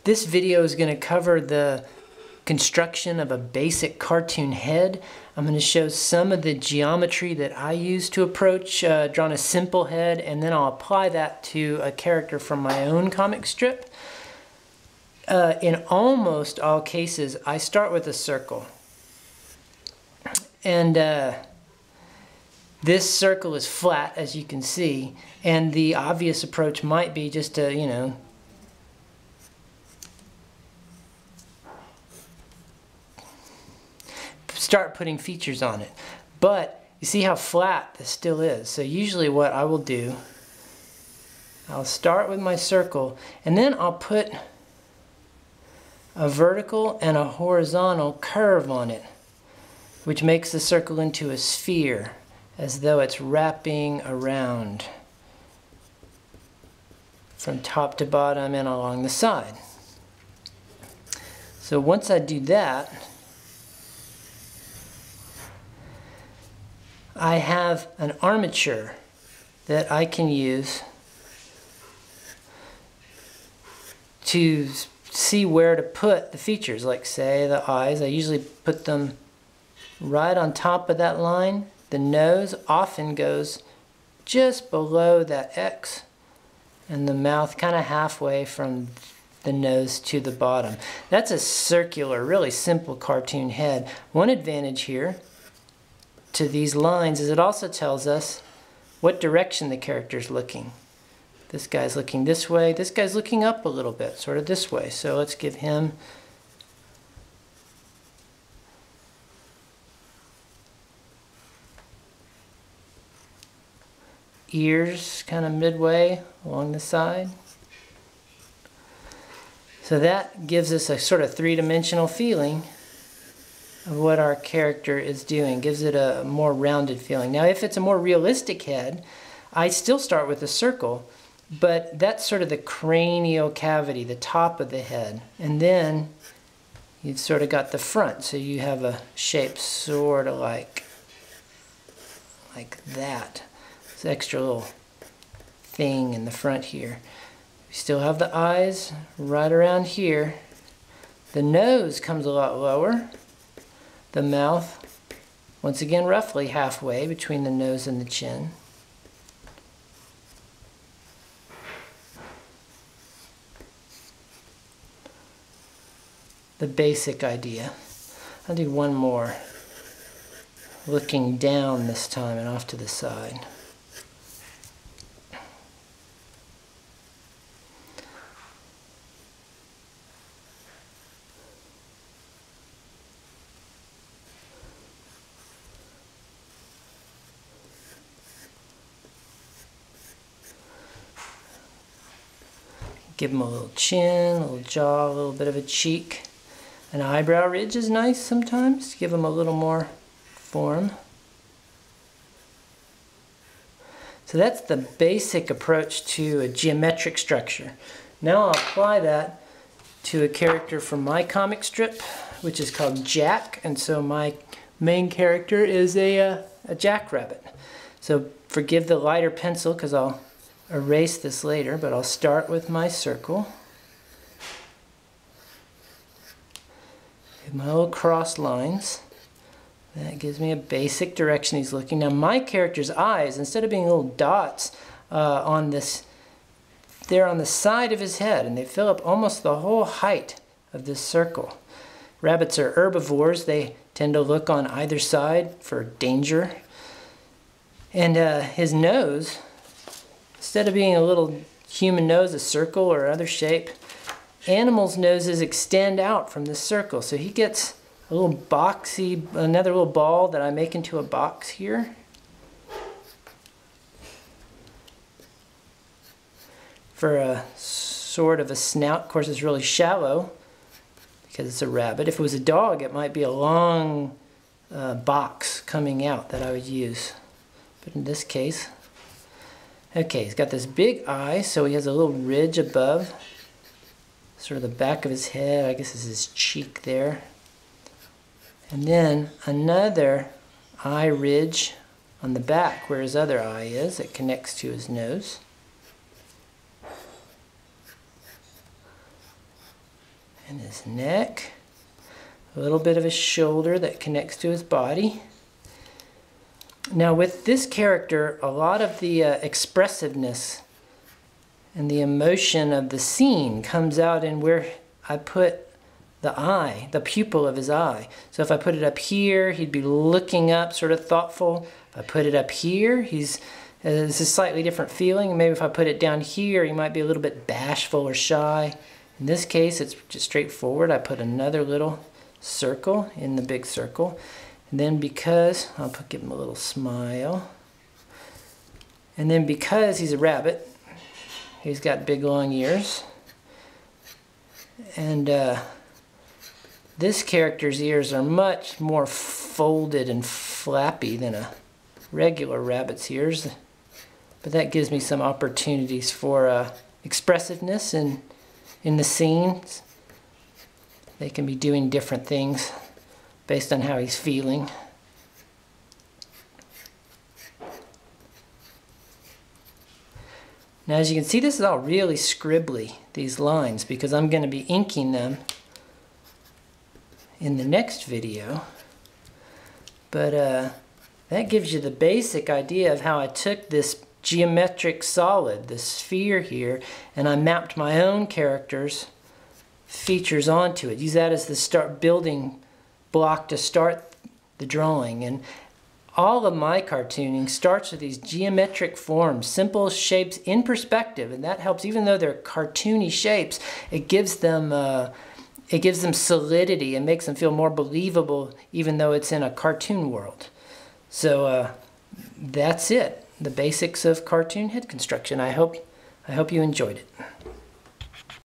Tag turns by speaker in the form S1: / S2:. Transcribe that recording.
S1: This video is going to cover the construction of a basic cartoon head. I'm going to show some of the geometry that I use to approach drawing a simple head, and then I'll apply that to a character from my own comic strip. In almost all cases, I start with a circle. And this circle is flat, as you can see, and the obvious approach might be just to, start putting features on it. But you see how flat this still is. So usually what I will do, I'll start with my circle, and then I'll put a vertical and a horizontal curve on it, which makes the circle into a sphere, as though it's wrapping around from top to bottom and along the side. So once I do that, I have an armature that I can use to see where to put the features. Like, say, the eyes, I usually put them right on top of that line. The nose often goes just below that X, and the mouth kind of halfway from the nose to the bottom. That's a circular, really simple cartoon head. One advantage here to these lines is it also tells us what direction the character's looking. This guy's looking this way, this guy's looking up a little bit, sort of this way. So let's give him ears kind of midway along the side. So that gives us a sort of three-dimensional feeling of what our character is doing, gives it a more rounded feeling. Now, if it's a more realistic head, I still start with a circle, but that's sort of the cranial cavity, the top of the head. And then you've sort of got the front, so you have a shape sort of like that. This extra little thing in the front here. We still have the eyes right around here. The nose comes a lot lower. The mouth, once again, roughly halfway between the nose and the chin. The basic idea. I'll do one more, looking down this time and off to the side. Give them a little chin, a little jaw, a little bit of a cheek. An eyebrow ridge is nice sometimes. Give them a little more form. So that's the basic approach to a geometric structure. Now I'll apply that to a character from my comic strip, which is called Jack. And so my main character is a jackrabbit. So forgive the lighter pencil because I'll erase this later, but I'll start with my circle. My little cross lines. That gives me a basic direction he's looking. Now my character's eyes, instead of being little dots on this, they're on the side of his head, and they fill up almost the whole height of this circle. Rabbits are herbivores. They tend to look on either side for danger. And his nose, instead of being a little human nose, a circle or other shape, animals' noses extend out from the circle. So he gets a little boxy, another little ball that I make into a box here. For a sort of a snout. Of course, it's really shallow because it's a rabbit. If it was a dog, it might be a long box coming out that I would use. But in this case, okay, he's got this big eye, so he has a little ridge above, sort of the back of his head. I guess is his cheek there. And then another eye ridge on the back where his other eye is. It connects to his nose. and his neck. A little bit of his shoulder that connects to his body. Now with this character, a lot of the expressiveness and the emotion of the scene comes out in where I put the eye, the pupil of his eye. So if I put it up here, he'd be looking up, sort of thoughtful. If I put it up here, it's a slightly different feeling. Maybe if I put it down here, he might be a little bit bashful or shy. In this case, it's just straightforward. I put another little circle in the big circle. And then because, give him a little smile. And then because he's a rabbit, he's got big long ears. And this character's ears are much more folded and flappy than a regular rabbit's ears. But that gives me some opportunities for expressiveness in the scenes. They can be doing different things based on how he's feeling. Now as you can see, this is all really scribbly, these lines, because I'm going to be inking them in the next video. But that gives you the basic idea of how I took this geometric solid, the sphere here, and I mapped my own character's features onto it. Use that as the building block to start the drawing. And all of my cartooning starts with these geometric forms, simple shapes in perspective, and that helps. Even though they're cartoony shapes, it gives them solidity and makes them feel more believable, even though it's in a cartoon world. So that's it. The basics of cartoon head construction. I hope you enjoyed it.